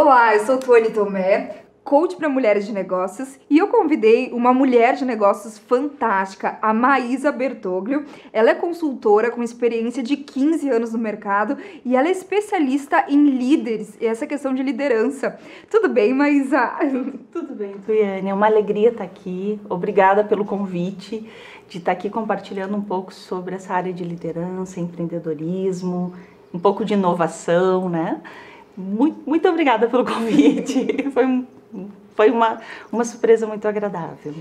Olá, eu sou Tuane Tomé, coach para mulheres de negócios, e eu convidei uma mulher de negócios fantástica, a Maísa Bertoglio. Ela é consultora com experiência de 15 anos no mercado e ela é especialista em líderes e essa questão de liderança. Tudo bem, Maísa? Tudo bem, Tuane. É uma alegria estar aqui. Obrigada pelo convite de estar aqui compartilhando um pouco sobre essa área de liderança, empreendedorismo, um pouco de inovação, né? Muito obrigada pelo convite. Foi uma surpresa muito agradável.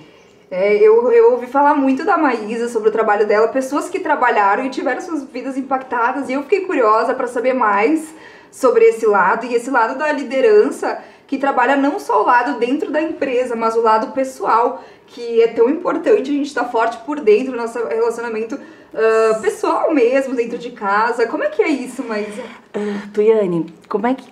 Eu ouvi falar muito da Maísa, sobre o trabalho dela, pessoas que trabalharam e tiveram suas vidas impactadas, e eu fiquei curiosa para saber mais sobre esse lado, e esse lado da liderança, que trabalha não só o lado dentro da empresa, mas o lado pessoal, que é tão importante a gente estar forte por dentro do nosso relacionamento pessoal mesmo, dentro de casa. Como é que é isso, Maísa? Tuane,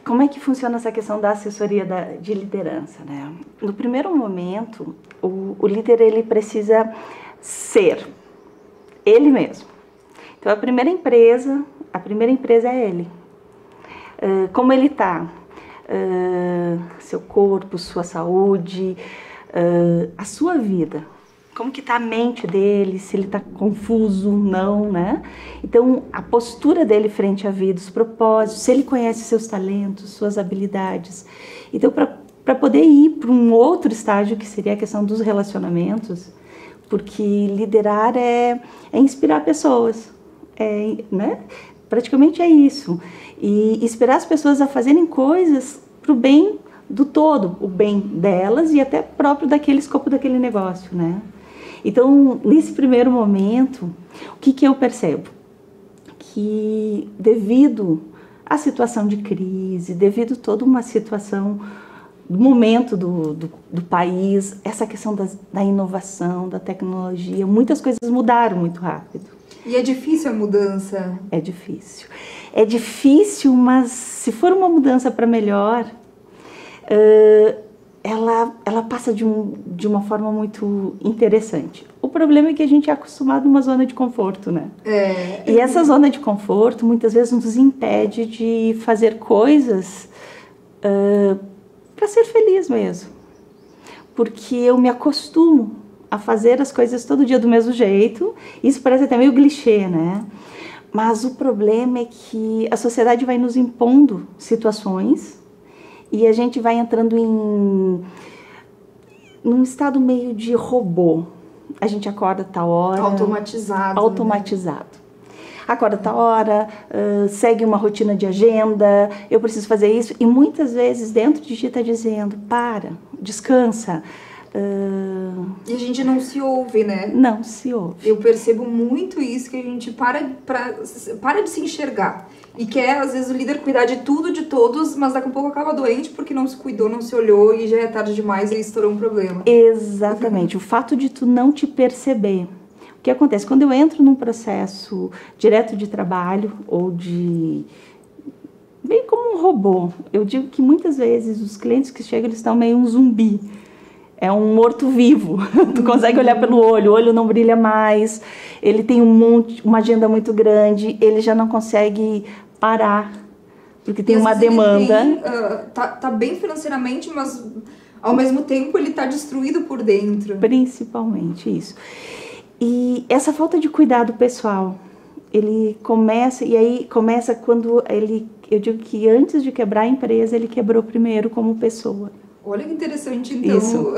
como é que funciona essa questão da assessoria de liderança, né? No primeiro momento, o líder ele precisa ser ele mesmo. Então a primeira empresa é ele. Como ele está? Seu corpo, sua saúde, a sua vida. Como que está a mente dele, se ele está confuso, não, né? Então, a postura dele frente à vida, os propósitos, se ele conhece seus talentos, suas habilidades. Então, para poder ir para um outro estágio, que seria a questão dos relacionamentos, porque liderar é inspirar pessoas, né? Praticamente é isso. E inspirar as pessoas a fazerem coisas para o bem do todo, o bem delas e até próprio daquele escopo daquele negócio, né? Então, nesse primeiro momento, o que eu percebo? Que devido à situação de crise, devido a toda uma situação do momento do país, essa questão da inovação, da tecnologia, muitas coisas mudaram muito rápido. E é difícil a mudança? É difícil. É difícil, mas se for uma mudança para melhor, ela passa de uma forma muito interessante. O problema é que a gente é acostumado a uma zona de conforto, né? E essa zona de conforto muitas vezes nos impede de fazer coisas para ser feliz mesmo. Porque eu me acostumo a fazer as coisas todo dia do mesmo jeito. Isso parece até meio clichê, né? Mas o problema é que a sociedade vai nos impondo situações e a gente vai entrando num estado meio de robô. A gente acorda a tal hora. Automatizado. Né? Acorda a tal hora, segue uma rotina de agenda, eu preciso fazer isso. E muitas vezes dentro de ti está dizendo, para, descansa. E a gente não se ouve, né? Não se ouve. Eu percebo muito isso, que a gente para de se enxergar. E quer, às vezes, o líder cuidar de tudo, de todos, mas daqui a pouco acaba doente porque não se cuidou, não se olhou e já é tarde demais e estourou um problema. Exatamente. O fato de tu não te perceber. O que acontece? Quando eu entro num processo direto de trabalho ou bem como um robô, eu digo que muitas vezes os clientes que chegam, eles estão meio um zumbi. É um morto-vivo. Tu consegue olhar pelo olho, o olho não brilha mais, ele tem uma agenda muito grande, ele já não consegue parar, porque tem uma demanda. Tá bem financeiramente, mas ao mesmo tempo ele tá destruído por dentro. Principalmente isso. E essa falta de cuidado pessoal, ele começa quando eu digo que antes de quebrar a empresa, ele quebrou primeiro como pessoa. Olha que interessante, então. Isso.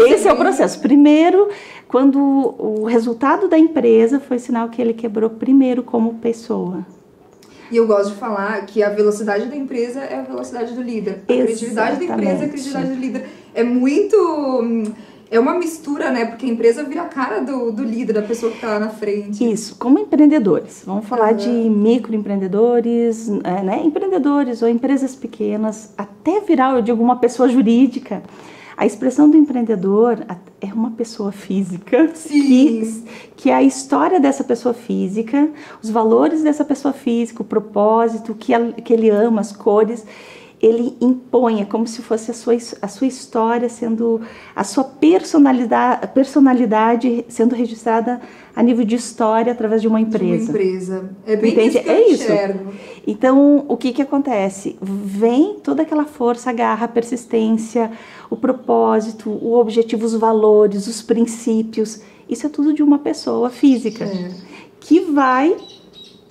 Esse é o processo. Primeiro, quando o resultado da empresa foi sinal que ele quebrou primeiro como pessoa. E eu gosto de falar que a velocidade da empresa é a velocidade do líder. A criatividade da empresa é a criatividade do líder. É uma mistura, né? Porque a empresa vira a cara do líder, da pessoa que está lá na frente. Isso, como empreendedores. Vamos falar de microempreendedores, né? Empreendedores ou empresas pequenas, até virar, eu digo, uma pessoa jurídica. A expressão do empreendedor é uma pessoa física, que é a história dessa pessoa física, os valores dessa pessoa física, o propósito, que ele ama, as cores. ele impõe, é como se fosse a sua história sendo, a sua personalidade sendo registrada a nível de história através de uma empresa. De uma empresa. É bem Entende? isso que eu isso. enxergo. Então, o que acontece? Vem toda aquela força, a garra, a persistência, o propósito, o objetivo, os valores, os princípios. Isso é tudo de uma pessoa física que vai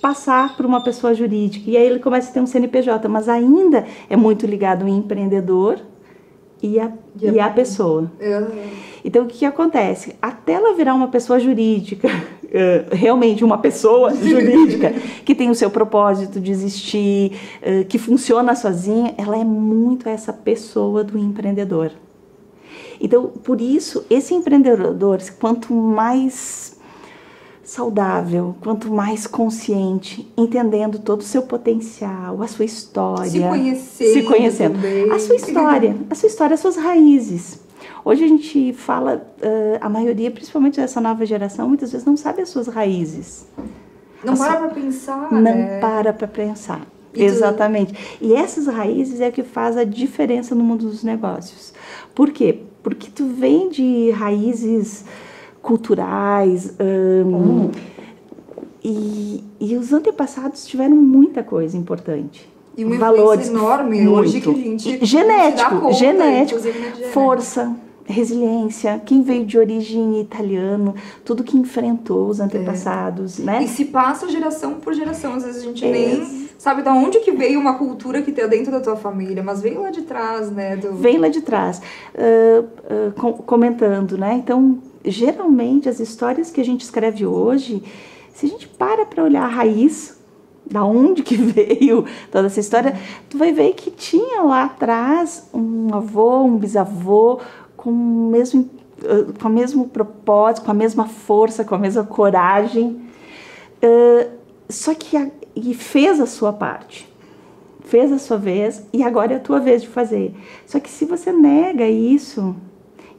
passar por uma pessoa jurídica. E aí ele começa a ter um CNPJ, mas ainda é muito ligado ao empreendedor e a pessoa. Então, o que acontece? Até ela virar uma pessoa jurídica, realmente uma pessoa jurídica, que tem o seu propósito de existir, que funciona sozinha, ela é muito essa pessoa do empreendedor. Então, por isso, esse empreendedor, quanto mais saudável, quanto mais consciente, entendendo todo o seu potencial, a sua história, se conhecendo, também. a sua história, as suas raízes. Hoje a gente fala, a maioria, principalmente dessa nova geração, muitas vezes não sabe as suas raízes. Não para para pensar, Não para para pensar. Exatamente. E essas raízes é o que faz a diferença no mundo dos negócios. Por quê? Porque tu vem de raízes culturais, e os antepassados tiveram muita coisa importante. E uma valores enorme muito. Hoje que a gente genético, força, resiliência, quem veio de origem italiana, tudo que enfrentou os antepassados, né? E se passa geração por geração, às vezes a gente nem sabe de onde que veio uma cultura que tem dentro da tua família, mas veio lá de trás, né? Vem lá de trás, comentando, né? Então, geralmente as histórias que a gente escreve hoje, se a gente para olhar a raiz, da onde que veio toda essa história, tu vai ver que tinha lá atrás um avô, um bisavô com o mesmo propósito, com a mesma força, com a mesma coragem, só que e fez a sua parte, fez a sua vez, e agora é a tua vez de fazer. Só que se você nega isso,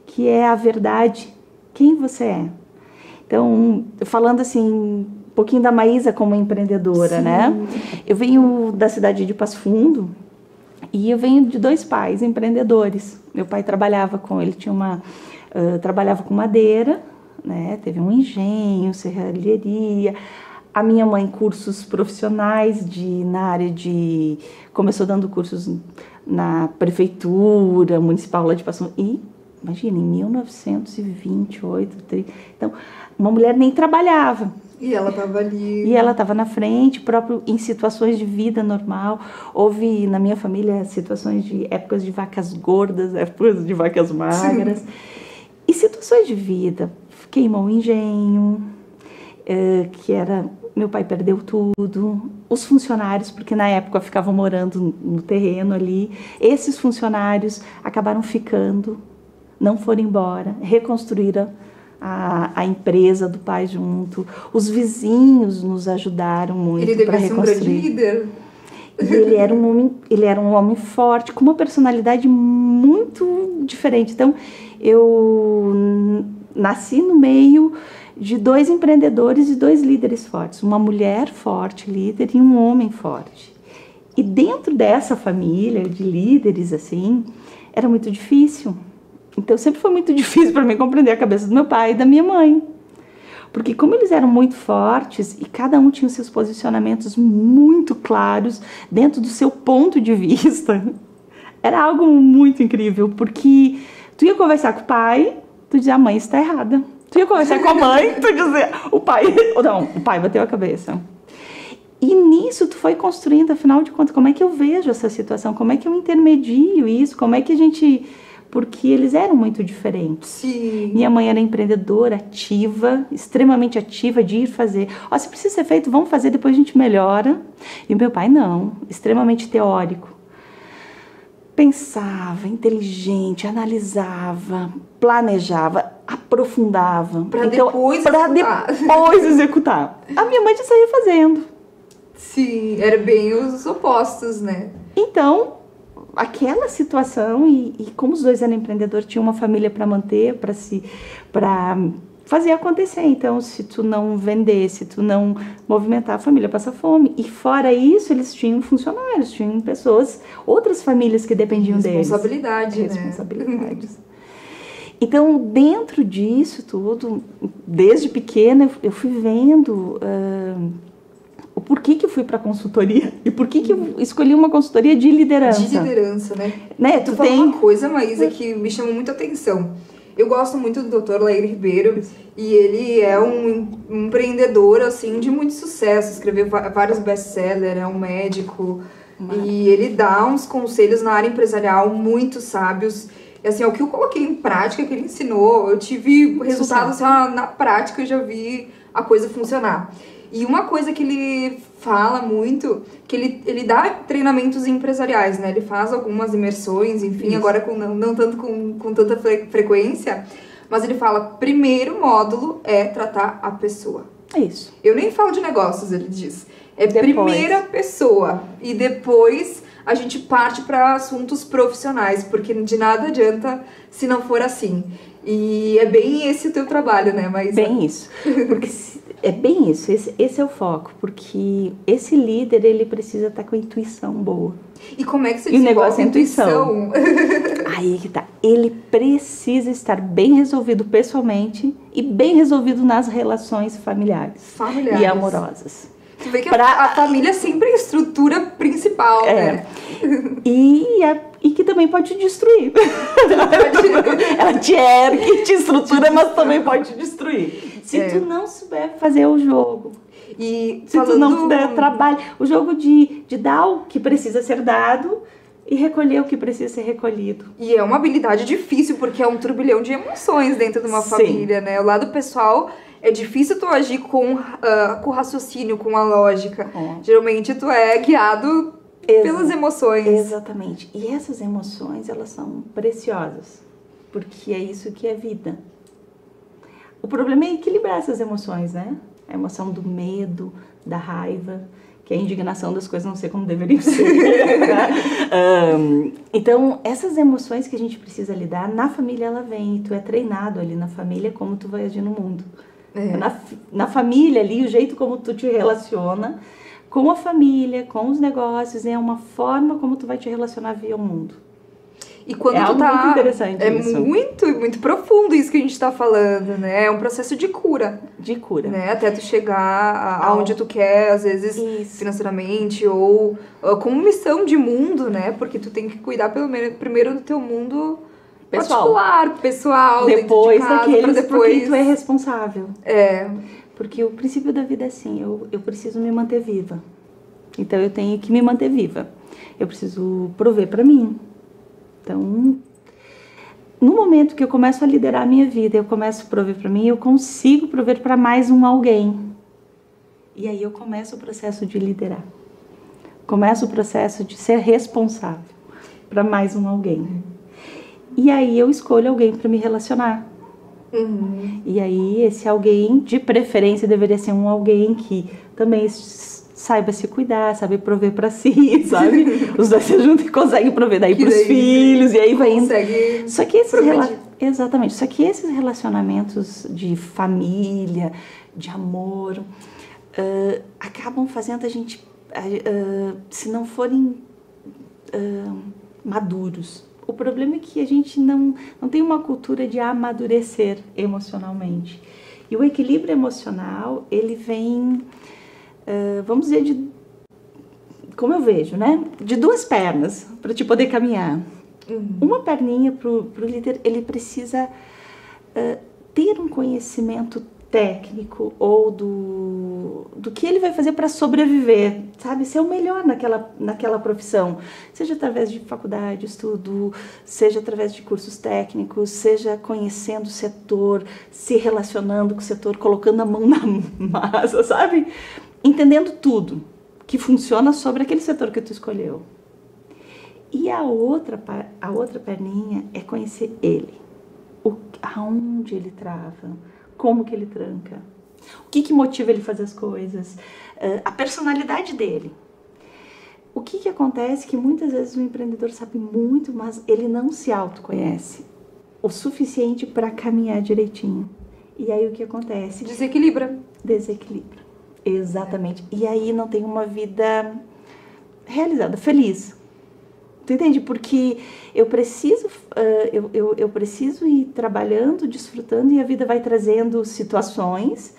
que é a verdade, quem você é? Então, falando assim, um pouquinho da Maísa como empreendedora, Sim. né? Eu venho da cidade de Passo Fundo e eu venho de 2 pais empreendedores. Meu pai trabalhava trabalhava com madeira, né? Teve um engenho, serralheria. A minha mãe, cursos profissionais na área de... Começou dando cursos na prefeitura municipal lá de Passo Fundo. E, imagina, em 1928, 30... Então, uma mulher nem trabalhava. E ela estava ali. E ela estava na frente, próprio em situações de vida normal. Houve, na minha família, situações de épocas de vacas gordas, épocas de vacas magras. Sim. E situações de vida. Queimou o engenho, que era... Meu pai perdeu tudo. Os funcionários, porque na época ficavam morando no terreno ali. Esses funcionários acabaram ficando, não foram embora, reconstruíram a empresa do pai junto. Os vizinhos nos ajudaram muito para reconstruir. Ele devia ser um grande líder. E ele era um homem forte, com uma personalidade muito diferente. Então, eu nasci no meio de 2 empreendedores e 2 líderes fortes. Uma mulher forte, líder, e um homem forte. E dentro dessa família de líderes, assim, era muito difícil. Então, sempre foi muito difícil para mim compreender a cabeça do meu pai e da minha mãe. Porque como eles eram muito fortes e cada um tinha os seus posicionamentos muito claros dentro do seu ponto de vista, era algo muito incrível. Porque tu ia conversar com o pai, tu dizia, a mãe está errada. Tu ia conversar com a mãe, tu dizia, o pai bateu a cabeça. E nisso tu foi construindo, afinal de contas, como é que eu vejo essa situação? Como é que eu intermedio isso? Como é que a gente... Porque eles eram muito diferentes. Sim. Minha mãe era empreendedora, ativa, extremamente ativa de ir fazer. Ó, se precisa ser feito, vamos fazer, depois a gente melhora. E o meu pai não, extremamente teórico. Pensava, inteligente, analisava, planejava, aprofundava. Para depois executar. A minha mãe já saía fazendo. Sim, era bem os opostos, né? Então, aquela situação, e como os 2 eram empreendedores, tinham uma família para manter, para fazer acontecer. Então, se tu não vender, se tu não movimentar, a família passa fome. E fora isso, eles tinham funcionários, tinham pessoas, outras famílias que dependiam deles. Responsabilidade, né? Responsabilidades. Então, dentro disso tudo, desde pequena, eu fui vendo o porquê que eu fui para consultoria e por que eu escolhi uma consultoria de liderança. De liderança, né? Tu falou uma coisa, Maísa, que me chamou muita atenção. Eu gosto muito do Dr. Lair Ribeiro e ele é um empreendedor, assim, de muito sucesso. Escreveu vários best-sellers, é um médico e ele dá uns conselhos na área empresarial muito sábios. Assim, o que eu coloquei em prática, que ele ensinou, eu tive resultados assim, na prática, eu já vi a coisa funcionar. E uma coisa que ele fala muito, que ele dá treinamentos empresariais, né? Ele faz algumas imersões, enfim, isso. Agora não tanto com tanta frequência, mas ele fala, primeiro módulo é tratar a pessoa. Isso. Eu nem falo de negócios, ele diz. É primeira pessoa. E depois a gente parte para assuntos profissionais, porque de nada adianta se não for assim. E é bem esse o teu trabalho, né, Maísa? Bem isso. Porque é bem isso, esse é o foco, porque esse líder, ele precisa estar com a intuição boa. E como é que você desenvolve o negócio é a intuição? Aí que tá. Ele precisa estar bem resolvido pessoalmente e bem resolvido nas relações familiares. E amorosas. Tu vê que a família sempre é a estrutura principal, né? E que também pode te destruir. Ela te ergue, te estrutura, mas também pode te destruir. Se tu não souber fazer o jogo. E se tu não puder trabalhar. O jogo de dar o que precisa ser dado e recolher o que precisa ser recolhido. E é uma habilidade difícil, porque é um turbilhão de emoções dentro de uma família, né? O lado pessoal... É difícil tu agir com o raciocínio, com a lógica. Geralmente tu é guiado pelas emoções. Exatamente. E essas emoções, elas são preciosas. Porque é isso que é vida. O problema é equilibrar essas emoções, né? A emoção do medo, da raiva, que é a indignação das coisas não ser como deveriam ser. Então, essas emoções que a gente precisa lidar, na família ela vem. E tu é treinado ali na família como tu vai agir no mundo. Na família ali, o jeito como tu te relaciona com a família, com os negócios, é uma forma como tu vai te relacionar via o mundo. E quando tu tá... muito interessante isso. Muito profundo isso que a gente tá falando, né? É um processo de cura. De cura. Né? Até tu chegar aonde tu quer, às vezes financeiramente ou como missão de mundo, né? Porque tu tem que cuidar primeiro do teu mundo... pessoal, depois de casa, daqueles depois... porque tu é responsável. Porque o princípio da vida é assim, eu preciso me manter viva. Então eu tenho que me manter viva. Eu preciso prover para mim. Então, no momento que eu começo a liderar a minha vida, eu começo a prover para mim, eu consigo prover para mais um alguém. E aí eu começo o processo de liderar. Começo o processo de ser responsável para mais um alguém. E aí eu escolho alguém para me relacionar. E aí esse alguém, de preferência, deveria ser um alguém que também saiba se cuidar, sabe prover para si, sabe? Os dois se juntam e conseguem prover daí para os filhos, e aí vai indo. Só que exatamente. Só que esses relacionamentos de família, de amor, acabam fazendo a gente, se não forem maduros. O problema é que a gente não tem uma cultura de amadurecer emocionalmente. E o equilíbrio emocional, ele vem, vamos dizer, como eu vejo, né? De duas pernas, para te poder caminhar. Uma perninha para o líder, ele precisa ter um conhecimento técnico ou do que ele vai fazer para sobreviver, sabe? Ser o melhor naquela profissão, seja através de faculdade, estudo, seja através de cursos técnicos, seja conhecendo o setor, se relacionando com o setor, colocando a mão na massa, sabe? Entendendo tudo que funciona sobre aquele setor que tu escolheu. E a outra perninha é conhecer ele, aonde ele trava, como que ele tranca, o que motiva ele a fazer as coisas, a personalidade dele. O que acontece que muitas vezes o empreendedor sabe muito, mas ele não se autoconhece o suficiente para caminhar direitinho. E aí o que acontece? Desequilibra. Desequilibra. Exatamente. E aí não tem uma vida realizada, feliz. Tu entende? Porque eu preciso, eu preciso ir trabalhando, desfrutando, e a vida vai trazendo situações,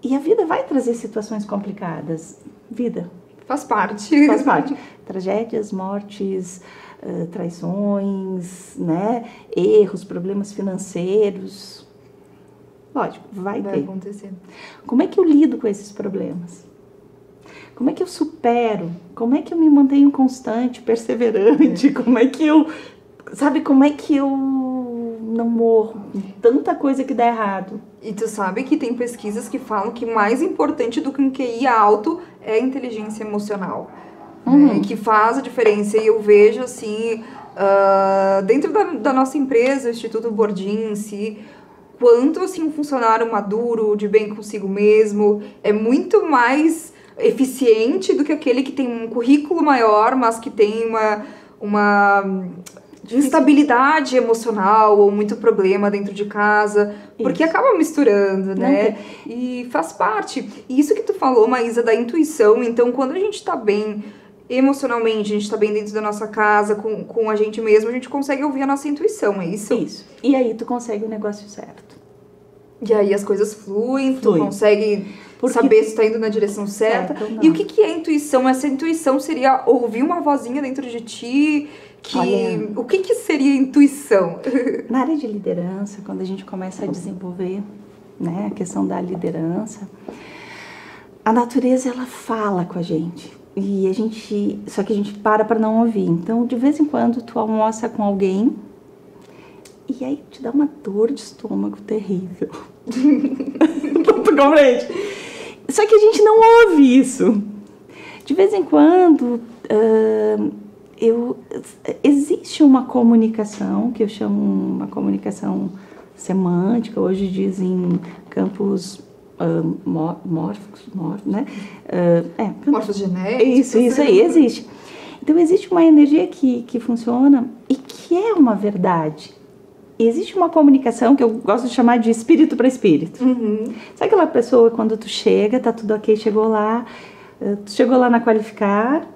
e a vida vai trazer situações complicadas. Vida. Faz parte. Faz parte. Tragédias, mortes, traições, né? Erros, problemas financeiros. Lógico, vai ter. Acontecer. Como é que eu lido com esses problemas? Como é que eu supero? Como é que eu me mantenho constante, perseverante? Como é que eu... Sabe, como é que eu não morro? Tanta coisa que dá errado. E tu sabe que tem pesquisas que falam que mais importante do que um QI alto é a inteligência emocional. Né? Que faz a diferença. E eu vejo, assim, dentro da nossa empresa, o Instituto Bourdin em si, quanto, assim, um funcionário maduro, de bem consigo mesmo, é muito mais eficiente do que aquele que tem um currículo maior, mas que tem uma instabilidade emocional ou muito problema dentro de casa, porque acaba misturando, né? E faz parte. E isso que tu falou, Maísa, da intuição, então quando a gente tá bem emocionalmente, a gente tá bem dentro da nossa casa, com a gente mesmo, a gente consegue ouvir a nossa intuição, é isso? Isso. E aí tu consegue o negócio certo. E aí as coisas fluem, tu consegue saber se tá indo na direção certa. E o que é intuição? Essa intuição seria ouvir uma vozinha dentro de ti... Olha, o que seria intuição? Na área de liderança, quando a gente começa a desenvolver, né, a questão da liderança, a natureza, ela fala com a gente. Só que a gente para não ouvir. Então, de vez em quando, tu almoça com alguém e aí te dá uma dor de estômago terrível. Tu compreende? Só que a gente não ouve isso. De vez em quando... existe uma comunicação, que eu chamo uma comunicação semântica, hoje dizem campos mórficos, né? Morfogenéticos. Isso aí, existe. Então, existe uma energia que funciona e que é uma verdade. Existe uma comunicação que eu gosto de chamar de espírito para espírito. Sabe aquela pessoa, quando tu chega, tá tudo ok, tu chegou lá na Qualificar...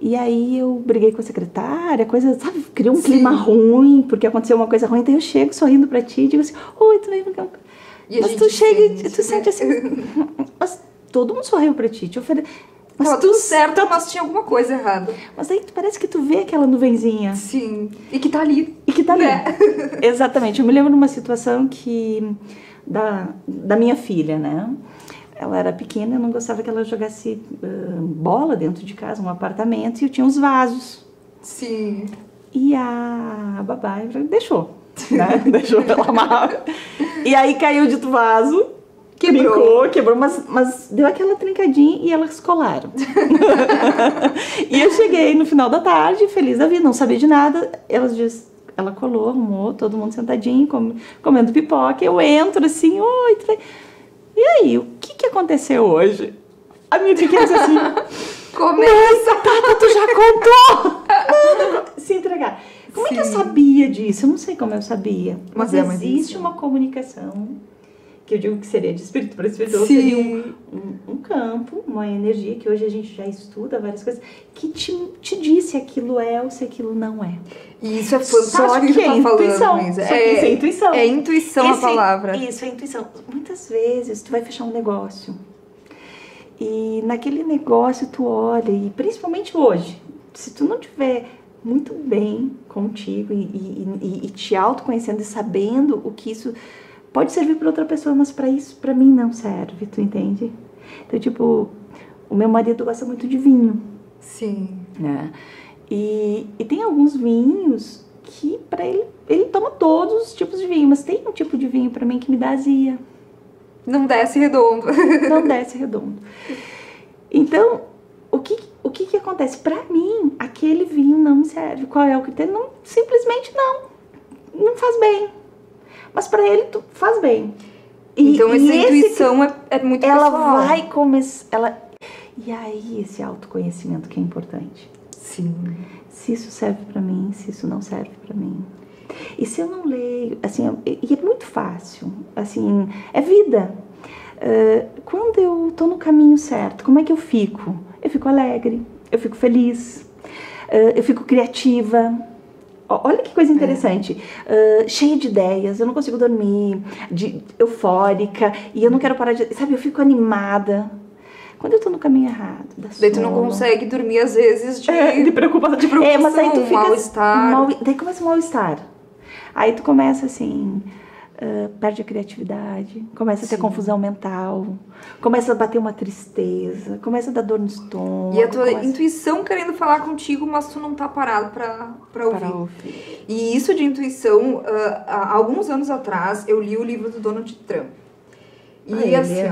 E aí eu briguei com a secretária, coisa, sabe, criou um clima ruim, porque aconteceu uma coisa ruim, então eu chego sorrindo pra ti e digo assim, oi, tu veio... Mas tu chega e tu sente assim, mas todo mundo sorriu pra ti, te oferece... Mas tava tudo certo, mas tinha alguma coisa errada. Mas aí parece que tu vê aquela nuvenzinha. Sim, e que tá ali. Exatamente, eu me lembro de uma situação da minha filha, né? Ela era pequena, eu não gostava que ela jogasse bola dentro de casa, um apartamento, e eu tinha uns vasos. Sim. E a babá deixou, né? Deixou ela amarrar. E aí caiu de vaso, quebrou, mas deu aquela trincadinha e elas colaram. E eu cheguei no final da tarde, feliz da vida, não sabia de nada. Ela colou, arrumou, todo mundo sentadinho, comendo pipoca. Eu entro assim, oi, e aí, o que aconteceu hoje? A minha pequena disse assim... Começa! Tata, tu já contou! Não, se entregar. Como é que eu sabia disso? Eu não sei como eu sabia. Mas existe uma comunicação, que eu digo que seria de espírito para espírito, seria um campo, uma energia, que hoje a gente já estuda várias coisas, que te diz se aquilo é ou se aquilo não é. E isso é fantástico que tá falando, Luísa. Isso é intuição. É intuição a palavra. Isso, é intuição. Muitas vezes tu vai fechar um negócio e naquele negócio tu olha, e principalmente hoje, se tu não tiver muito bem contigo e te autoconhecendo e sabendo o que isso pode servir para outra pessoa, mas para isso, para mim não serve, tu entende? Então, tipo, o meu marido gosta muito de vinho. Sim. Né? E tem alguns vinhos que para ele toma todos os tipos de vinho, mas tem um tipo de vinho para mim que me dá azia. Não desce redondo. Não desce redondo. Então, o que acontece? Para mim, aquele vinho não me serve. Qual é o critério? Não, simplesmente não faz bem. Mas para ele faz bem. Então essa intuição é muito pessoal. Ela vai começar... E aí, esse autoconhecimento que é importante. Sim. Se isso serve para mim, se isso não serve para mim. E se eu não leio, assim, e é muito fácil, assim, é vida. Quando eu estou no caminho certo, como é que eu fico? Eu fico alegre, eu fico feliz, eu fico criativa. Olha que coisa interessante, cheia de ideias, eu não consigo dormir, eufórica, e eu não quero parar de... Sabe, eu fico animada. Quando eu tô no caminho errado, daí tu não consegue dormir às vezes de preocupação. Mas aí tu fica mal-estar. Daí começa o mal-estar. Aí tu começa assim, perde a criatividade, começa a ter confusão mental, começa a bater uma tristeza, começa a dar dor no estômago. E a tua intuição querendo falar contigo, mas tu não tá parado pra ouvir. E isso de intuição, há alguns anos atrás, eu li o livro do Donald Trump. E assim,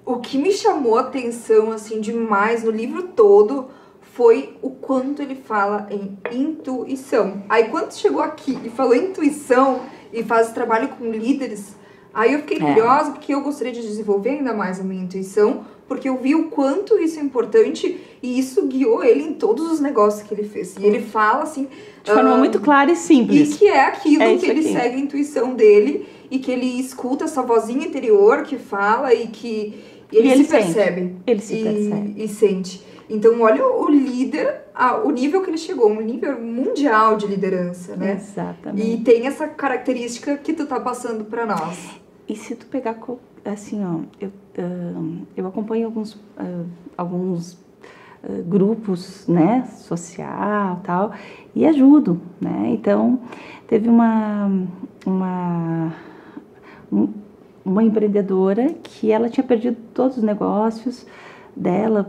o que me chamou a atenção, assim, demais no livro todo foi o quanto ele fala em intuição. Aí, quando chegou aqui e falou intuição e faz trabalho com líderes, aí eu fiquei curiosa, porque eu gostaria de desenvolver ainda mais a minha intuição, porque eu vi o quanto isso é importante e isso guiou ele em todos os negócios que ele fez. E ele fala, assim... De forma muito clara e simples. E que é aquilo que ele segue a intuição dele e que ele escuta essa vozinha interior que fala e que... E ele se percebe. Ele se percebe. E sente. Então, olha o líder, o nível que ele chegou, um nível mundial de liderança, né? Exatamente. E tem essa característica que tu tá passando para nós. E se tu pegar, assim, ó, eu acompanho alguns grupos, né, social, tal, e ajudo, né? Então, teve uma empreendedora que ela tinha perdido todos os negócios dela,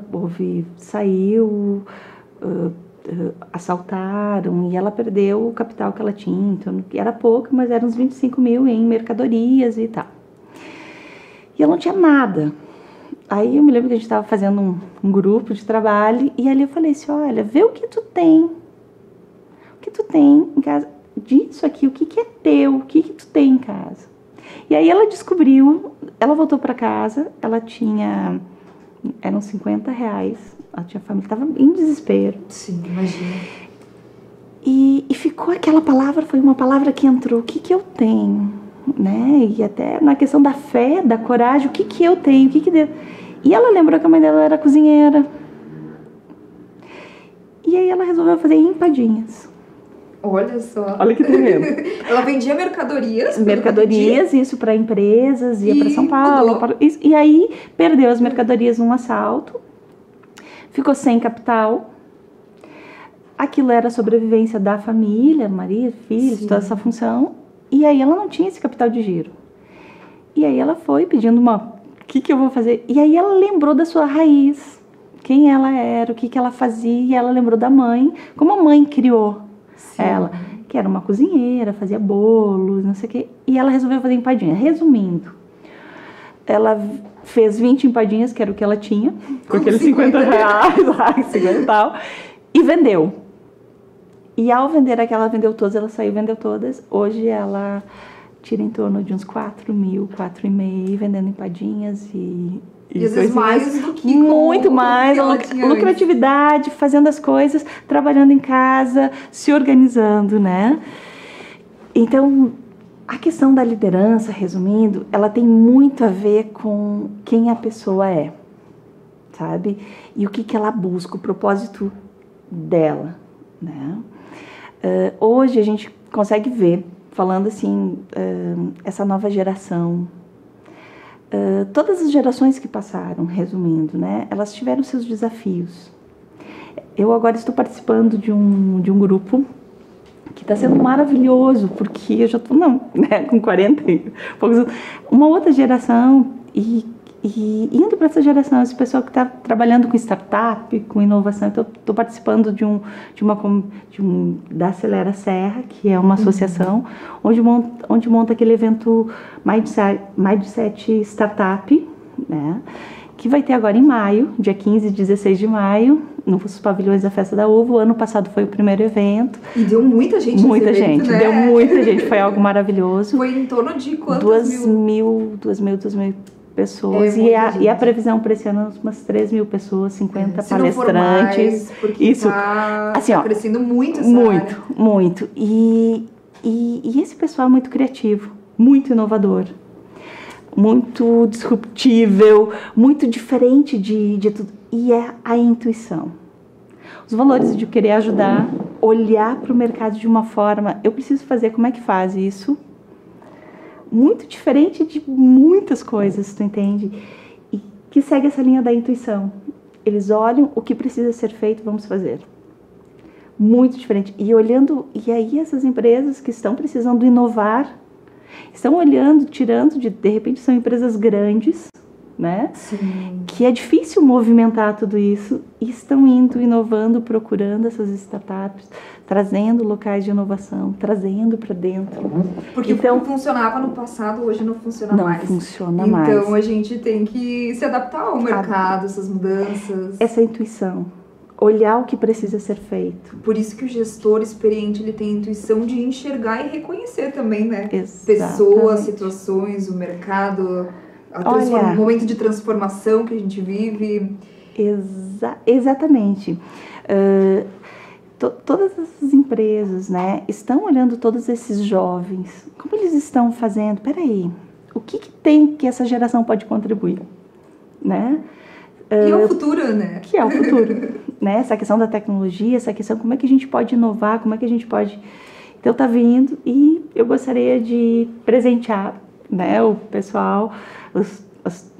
saiu, assaltaram e ela perdeu o capital que ela tinha, então era pouco, mas eram uns 25 mil em mercadorias e tal. E ela não tinha nada. Aí eu me lembro que a gente estava fazendo um grupo de trabalho e ali eu falei assim, olha, vê o que tu tem. O que tu tem em casa, disso aqui, o que é teu, o que tu tem em casa. E aí ela descobriu, ela voltou para casa, ela tinha, eram 50 reais, ela tinha família, estava em desespero. Sim, imagina. E ficou aquela palavra, foi uma palavra que entrou, o que eu tenho, né? E até na questão da fé, da coragem, o que eu tenho, E ela lembrou que a mãe dela era cozinheira. E aí ela resolveu fazer empadinhas. Olha só. Olha que tremendo. Ela vendia mercadorias. Mercadorias, isso para empresas, ia para São Paulo. E aí perdeu as mercadorias num assalto, ficou sem capital. Aquilo era a sobrevivência da família, marido, filhos, toda essa função. E aí ela não tinha esse capital de giro. E aí ela foi pedindo o que eu vou fazer? E aí ela lembrou da sua raiz, quem ela era, o que ela fazia. E ela lembrou da mãe, como a mãe criou ela, que era uma cozinheira, fazia bolos, não sei o quê. E ela resolveu fazer empadinha. Resumindo, ela fez 20 empadinhas, que era o que ela tinha, com aqueles 50 reais lá, 50 e tal, e vendeu. E ao vender aquela, ela vendeu todas, ela saiu, vendeu todas. Hoje ela tira em torno de uns 4 mil, 4,5, vendendo empadinhas e às vezes mais do que muito mais, lucratividade, fazendo as coisas, trabalhando em casa, se organizando, né? Então, a questão da liderança, resumindo, ela tem muito a ver com quem a pessoa é, sabe? E o que ela busca, o propósito dela, né? Hoje a gente consegue ver, falando assim, essa nova geração, todas as gerações que passaram, resumindo, né, elas tiveram seus desafios. Eu agora estou participando de um grupo que está sendo maravilhoso, porque eu já estou, com 40 e poucos, uma outra geração, e indo para essa geração, esse pessoal que está trabalhando com startup, com inovação. Então, estou participando da Acelera Serra, que é uma associação, onde monta aquele evento Mindset Startup, né? Que vai ter agora em maio, dia 15 e 16 de maio, nos pavilhões da Festa da Uva. O ano passado foi o primeiro evento. E deu muita gente Muita nesse gente, evento, né? Deu muita gente, foi algo maravilhoso. Foi em torno de quantas 2 mil pessoas. E a previsão para esse ano umas 3 mil pessoas, 50 palestrantes. Porque isso. Tá assim, crescendo muito essa Muito, área. muito. E E esse pessoal é muito criativo, muito inovador, muito disruptível, muito diferente de tudo. E é a intuição. Os valores de querer ajudar, olhar para o mercado de uma forma, eu preciso fazer, como é que faz isso? Muito diferente de muitas coisas, tu entende? E que segue essa linha da intuição. Eles olham o que precisa ser feito, vamos fazer. Muito diferente. E olhando, e aí essas empresas que estão precisando inovar, estão olhando, tirando de repente são empresas grandes, né? Sim. Que é difícil movimentar tudo isso, e estão indo, inovando, procurando essas startups, trazendo locais de inovação, trazendo para dentro. Porque então, o que funcionava no passado, hoje não funciona mais. Não funciona mais. Então a gente tem que se adaptar ao mercado, essas mudanças. Essa intuição. Olhar o que precisa ser feito. Por isso que o gestor experiente, ele tem a intuição de enxergar e reconhecer também, né? Exatamente. Pessoas, situações, o mercado, o momento de transformação que a gente vive. Exatamente. Todas essas empresas, né, estão olhando todos esses jovens. Como eles estão fazendo? Peraí, o que tem que essa geração pode contribuir? Né? Que é o futuro, né? Que é o futuro, né? Essa questão da tecnologia, essa questão como é que a gente pode inovar, como é que a gente pode... Então tá vindo, e eu gostaria de presentear, né, o pessoal,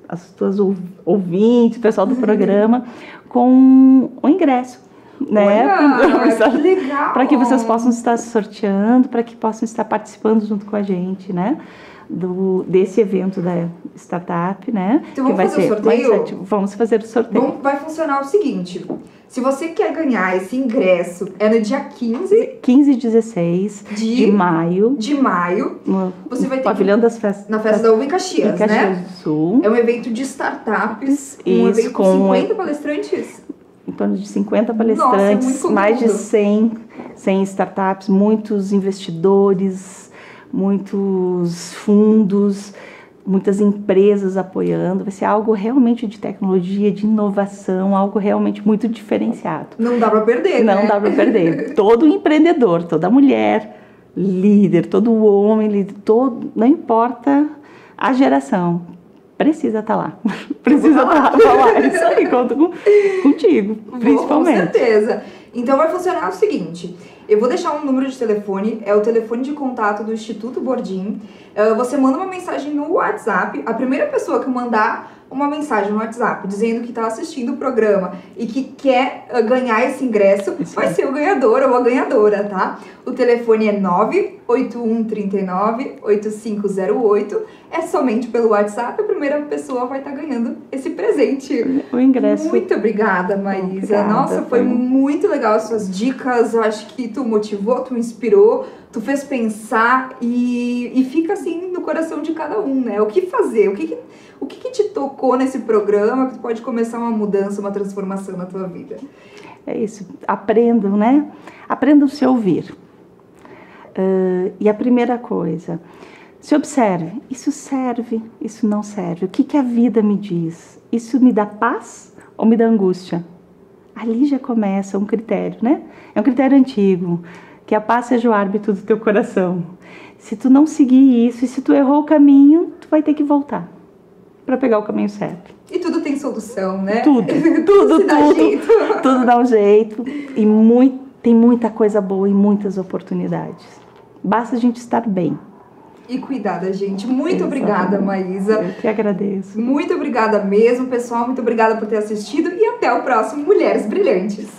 as tuas ouvintes, o pessoal do programa, com o ingresso, né? Olha, que legal! Para que vocês possam estar sorteando, para que possam estar participando junto com a gente, né? Desse evento da startup, né? Então vamos fazer o sorteio? Vamos fazer o sorteio. Vai funcionar o seguinte: se você quer ganhar esse ingresso, é no dia 15 e 16 de maio. Você vai ter pavilhão das festas. Na festa da UVA em Caxias, né? Do Sul. É um evento de startups, um evento com 50 palestrantes. Em torno de 50 palestrantes, Nossa, mais de 100 startups, muitos investidores, muitos fundos, muitas empresas apoiando. Vai ser algo realmente de tecnologia, de inovação, algo realmente muito diferenciado. Não dá para perder, né? Não dá para perder. Todo empreendedor, toda mulher líder, todo homem líder, não importa a geração, precisa estar lá. Precisa estar lá. Isso aí, conto contigo, principalmente. Com certeza. Então vai funcionar o seguinte: eu vou deixar um número de telefone, é o telefone de contato do Instituto Bordim. Você manda uma mensagem no WhatsApp. A primeira pessoa que mandar uma mensagem no WhatsApp dizendo que está assistindo o programa e que quer ganhar esse ingresso, vai ser o ganhador ou a ganhadora, tá? O telefone é 98139-8508. É somente pelo WhatsApp, a primeira pessoa vai estar ganhando esse presente. O ingresso. Muito obrigada, Maísa. Nossa, foi muito legal as suas dicas. Eu acho que tu motivou, tu inspirou, tu fez pensar e fica assim no coração de cada um, né? O que fazer? O que te tocou nesse programa que tu pode começar uma mudança, uma transformação na tua vida? É isso. Aprendam, né? Aprendam a se ouvir. E a primeira coisa, se observe. Isso serve, isso não serve. O que a vida me diz? Isso me dá paz ou me dá angústia? Ali já começa um critério, né? É um critério antigo. Que a paz seja o árbitro do teu coração. Se tu não seguir isso, e se tu errou o caminho, tu vai ter que voltar para pegar o caminho certo. E tudo tem solução, né? Tudo dá um jeito. E tem muita coisa boa e muitas oportunidades. Basta a gente estar bem. E cuidar da gente. Muito obrigada, Maísa. Eu que agradeço. Muito obrigada mesmo, pessoal. Muito obrigada por ter assistido. E até o próximo Mulheres Brilhantes.